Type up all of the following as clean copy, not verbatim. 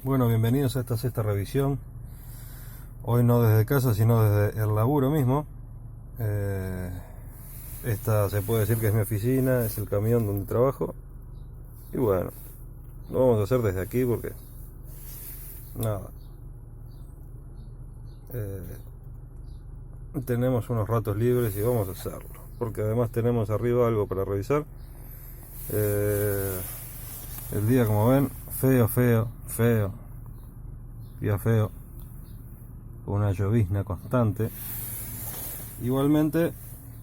Bueno, bienvenidos a esta sexta revisión. Hoy no desde casa, sino desde el laburo mismo. Esta se puede decir que es mi oficina, es el camión donde trabajo. Y bueno, lo vamos a hacer desde aquí porque nada, tenemos unos ratos libres y vamos a hacerlo. Porque además tenemos arriba algo para revisar. El día, como ven, feo, día feo, con una llovizna constante. Igualmente,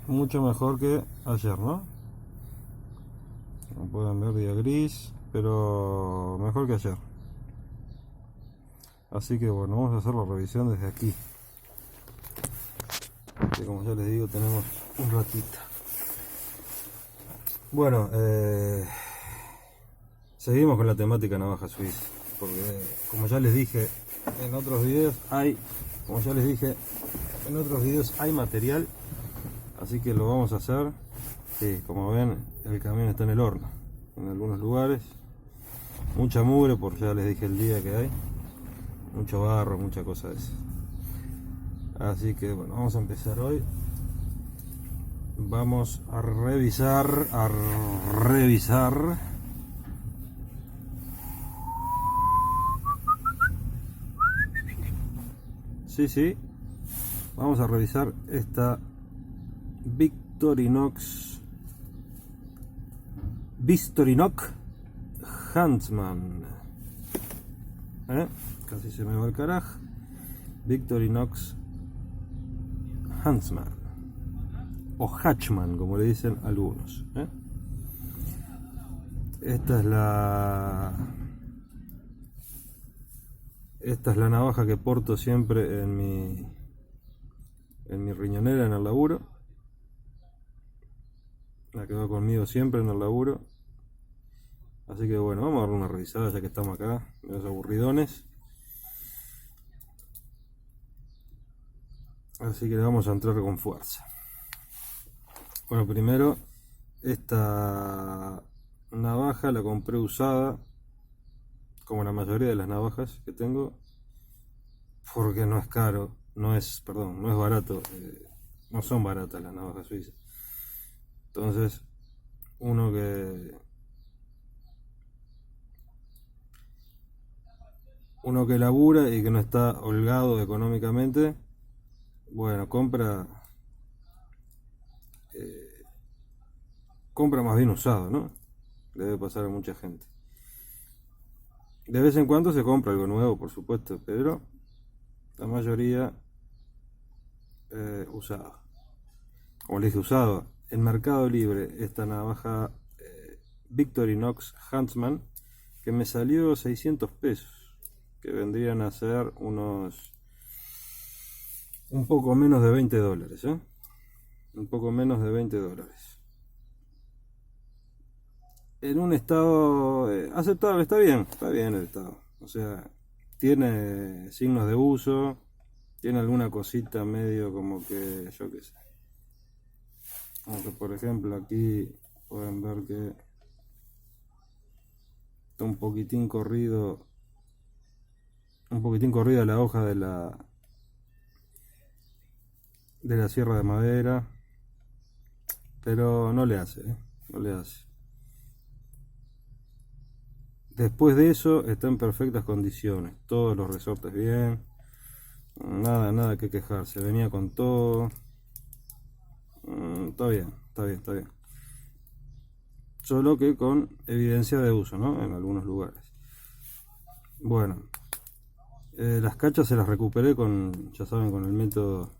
mucho mejor que ayer, ¿no? Como pueden ver, día gris, pero mejor que ayer. Así que bueno, vamos a hacer la revisión desde aquí. Que como ya les digo, tenemos un ratito. Bueno, seguimos con la temática navaja suiza. Porque como ya les dije en otros videos, hay material. Así que lo vamos a hacer. Sí, como ven, el camión está en el horno. En algunos lugares. Mucha mugre, porque ya les dije el día que hay. Mucho barro, mucha cosa de eso. Así que bueno, vamos a empezar hoy. Vamos a revisar. Sí. Vamos a revisar esta Victorinox Huntsman. Casi se me va el carajo. Victorinox Huntsman o Hatchman, como le dicen algunos. Esta es la navaja que porto siempre en mi riñonera en el laburo. La que va conmigo siempre en el laburo. Así que bueno, vamos a darle una revisada ya que estamos acá, los aburridones. Así que le vamos a entrar con fuerza. Bueno, primero, esta navaja la compré usada, como la mayoría de las navajas que tengo, porque no es caro, no es barato, no son baratas las navajas suizas. Entonces, uno que labura y que no está holgado económicamente, bueno, compra más bien usado, ¿no? Le debe pasar a mucha gente. De vez en cuando se compra algo nuevo, por supuesto, pero la mayoría usado. Como les dije, usado. En Mercado Libre, esta navaja Victorinox Huntsman, que me salió 600 pesos, que vendrían a ser un poco menos de 20 dólares, un poco menos de 20 dólares. En un estado aceptable, está bien el estado. O sea, tiene signos de uso, tiene alguna cosita medio como que, yo qué sé. Aunque por ejemplo aquí pueden ver que está un poquitín corrida la hoja de la sierra de madera, pero no le hace. Después de eso está en perfectas condiciones, todos los resortes bien, nada que quejarse, venía con todo. Está bien. Solo que con evidencia de uso, ¿no? En algunos lugares. Bueno, las cachas se las recuperé ya saben, con el método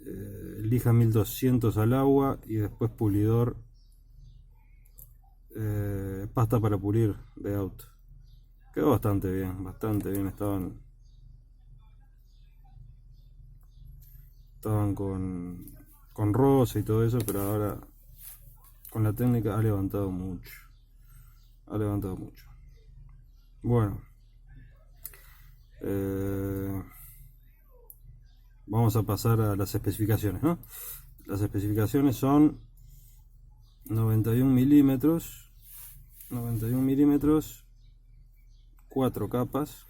lija 1200 al agua y después pulidor, pasta para pulir de auto. Quedó bastante bien, estaban con rosa y todo eso, pero ahora con la técnica ha levantado mucho. Bueno, vamos a pasar a las especificaciones, ¿no? Las especificaciones son 91 milímetros 4 capas.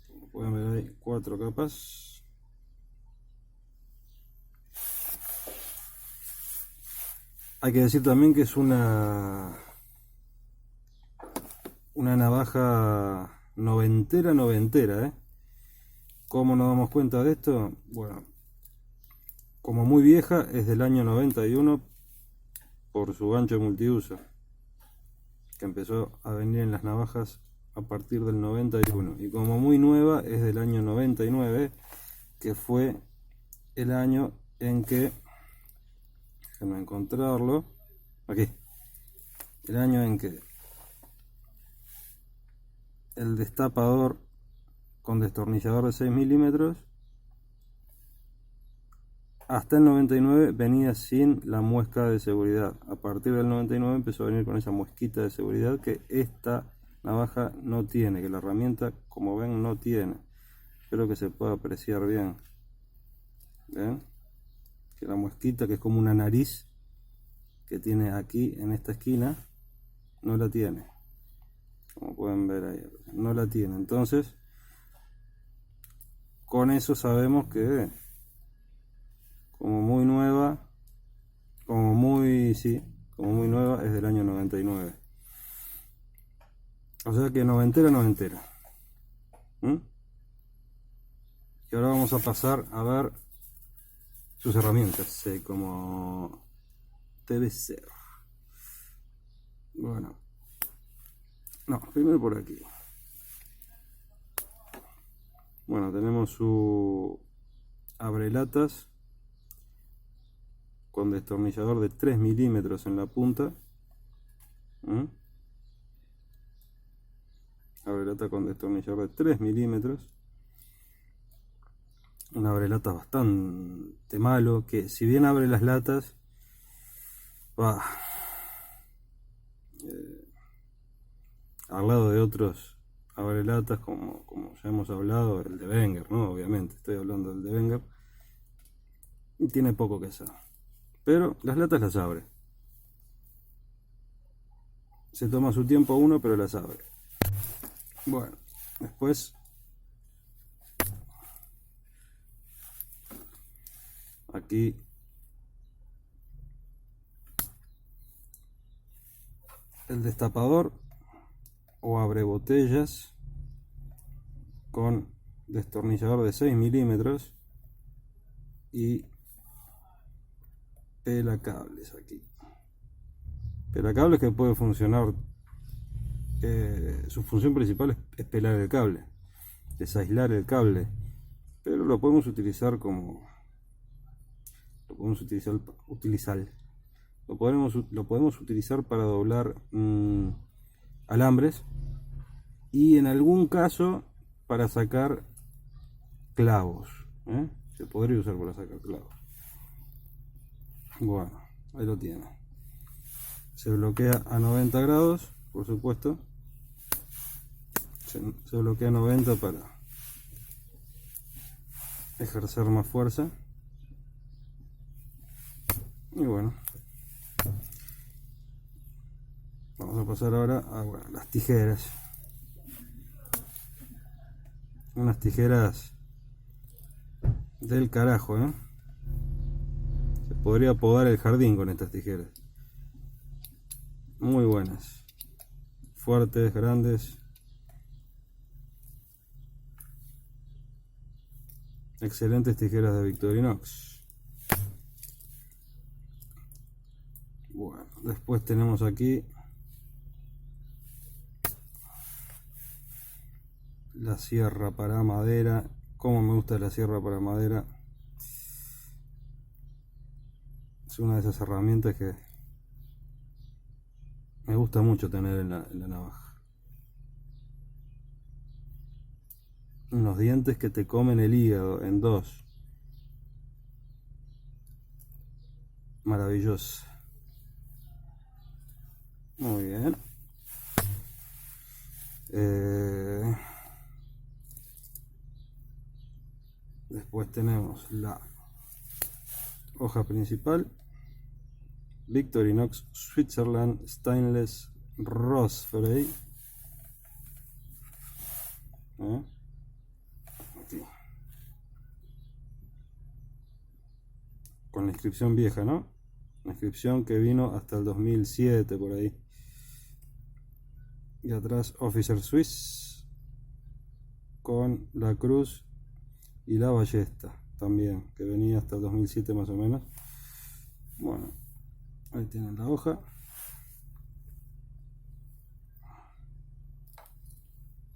Como pueden ver ahí, 4 capas. Hay que decir también que es una navaja noventera, ¿eh? ¿Cómo nos damos cuenta de esto? Bueno, como muy vieja, es del año 91 por su gancho multiuso, que empezó a venir en las navajas a partir del 91. Y como muy nueva, es del año 99, que fue el año en que, déjenme encontrarlo, aquí, el año en que el destapador con destornillador de 6 milímetros hasta el 99 venía sin la muesca de seguridad. A partir del 99 empezó a venir con esa muesquita de seguridad que esta navaja no tiene, que la herramienta, como ven, no tiene. Espero que se pueda apreciar bien. ¿Ven? Que la muesquita, que es como una nariz que tiene aquí en esta esquina, no la tiene. Como pueden ver ahí, no la tiene. Entonces, con eso sabemos que como muy nueva, como muy nueva, es del año 99. O sea que noventera. ¿Mm? Y ahora vamos a pasar a ver sus herramientas, como debe ser. Bueno, no, primero por aquí. Bueno, tenemos su abrelatas con destornillador de 3 milímetros en la punta. Abrelata con destornillador de 3 milímetros. Una abrelata bastante malo, que si bien abre las latas, al lado de otros abrelatas, como ya hemos hablado, el de Wenger, ¿no? Obviamente, estoy hablando del de Wenger, y tiene poco que hacer. Pero las latas las abre. Se toma su tiempo uno, pero las abre. Bueno, después aquí el destapador o abre botellas con destornillador de 6 milímetros y pelacables aquí. Pelacables que puede funcionar, su función principal es pelar el cable, desaislar el cable, pero lo podemos utilizar lo podemos utilizar para doblar alambres, y en algún caso para sacar clavos, se podría usar para sacar clavos. Bueno, ahí lo tiene. Se bloquea a 90 grados, por supuesto. Se bloquea a 90 para ejercer más fuerza. Y bueno, vamos a pasar ahora a las tijeras. Unas tijeras del carajo, Se podría podar el jardín con estas tijeras. Muy buenas, fuertes, grandes, excelentes tijeras de Victorinox. Bueno, después tenemos aquí la sierra para madera. Como me gusta la sierra para madera. Es una de esas herramientas que me gusta mucho tener en la navaja. Unos dientes que te comen el hígado en dos. Maravilloso. Muy bien. Después tenemos la hoja principal, Victorinox Switzerland Stainless Rosfrey. Aquí. Con la inscripción vieja, ¿no? La inscripción que vino hasta el 2007 por ahí. Y atrás Officer Swiss con la cruz y la ballesta también, que venía hasta el 2007 más o menos. Bueno, ahí tienen la hoja.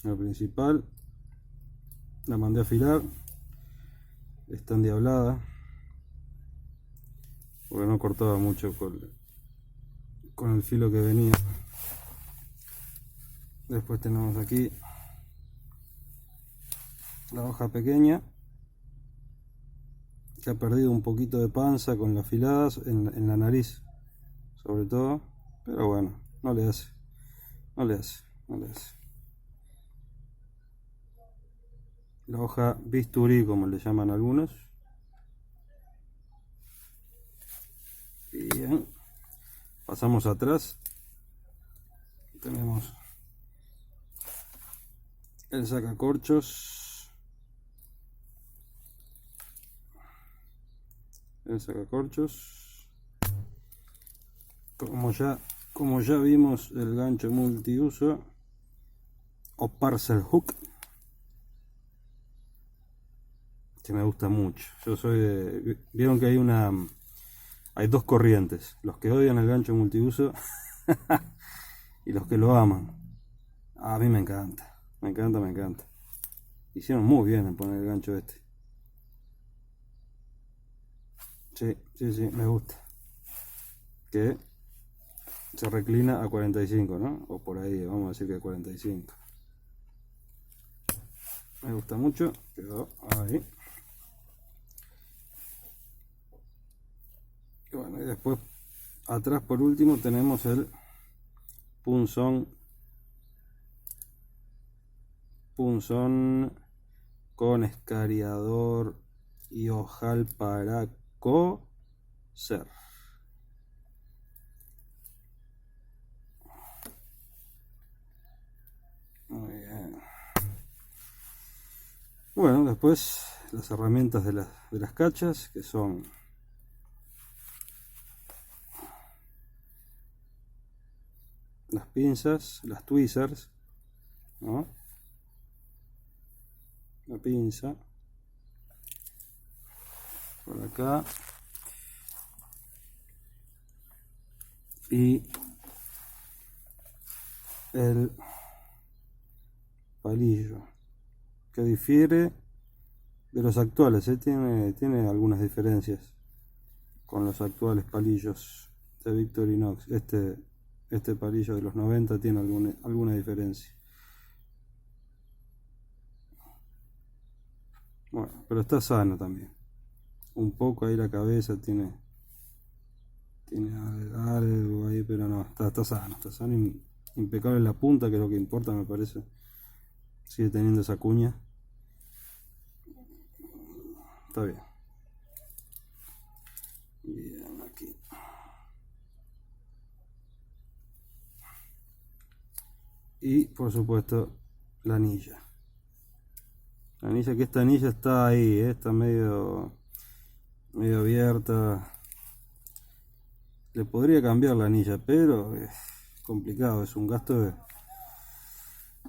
La principal la mandé a afilar, está endiablada porque no cortaba mucho con el filo que venía. Después tenemos aquí la hoja pequeña, que ha perdido un poquito de panza con las afiladas en la nariz sobre todo, pero bueno, no le hace. La hoja bisturí, como le llaman algunos. Bien, pasamos atrás, tenemos el sacacorchos, como ya vimos, el gancho multiuso o parcel hook, que me gusta mucho. Yo soy de... Vieron que hay dos corrientes, los que odian el gancho multiuso y los que lo aman. A mí me encanta. Hicieron muy bien en poner el gancho este. Sí, me gusta. Que se reclina a 45, ¿no? O por ahí, vamos a decir que a 45. Me gusta mucho, quedó ahí. Y bueno, y después atrás por último tenemos el punzón con escariador y ojal para coser. Muy bien. Bueno, después las herramientas de las cachas, que son las pinzas, las tweezers, ¿no? La pinza por acá y el palillo, que difiere de los actuales, tiene algunas diferencias con los actuales palillos de Victorinox. Este palillo de los 90 tiene alguna diferencia. Bueno, pero está sano también. Un poco ahí la cabeza tiene algo ahí, pero no, está sano, impecable la punta, que es lo que importa, me parece. Sigue teniendo esa cuña. Está bien. Bien, aquí. Y por supuesto la anilla. Que esta anilla está ahí, está medio abierta. Le podría cambiar la anilla, pero es complicado, es un gasto de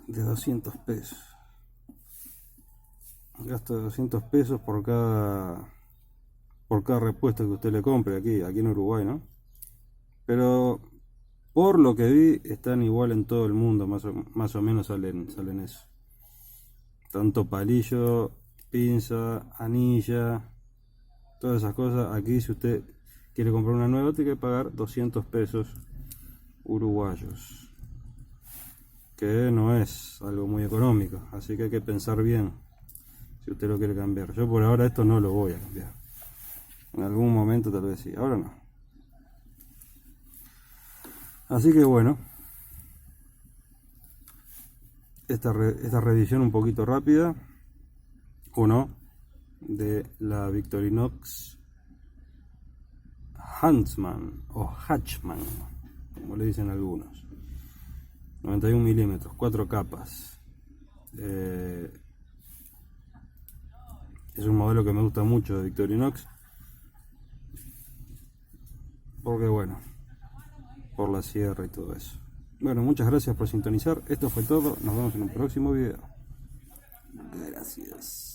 200 pesos. Un gasto de 200 pesos por cada repuesto que usted le compre aquí en Uruguay, ¿no? Pero por lo que vi, están igual en todo el mundo, más o menos salen eso. Tanto palillo, pinza, anilla, todas esas cosas. Aquí, si usted quiere comprar una nueva, tiene que pagar 200 pesos uruguayos, que no es algo muy económico, así que hay que pensar bien si usted lo quiere cambiar. Yo por ahora esto no lo voy a cambiar. En algún momento tal vez sí, ahora no. Así que bueno, esta revisión un poquito rápida, o no, de la Victorinox Huntsman o Hatchman, como le dicen algunos. 91 milímetros, 4 capas. Es un modelo que me gusta mucho de Victorinox, porque bueno, por la sierra y todo eso. Bueno, muchas gracias por sintonizar. Esto fue todo. Nos vemos en un próximo video. Gracias.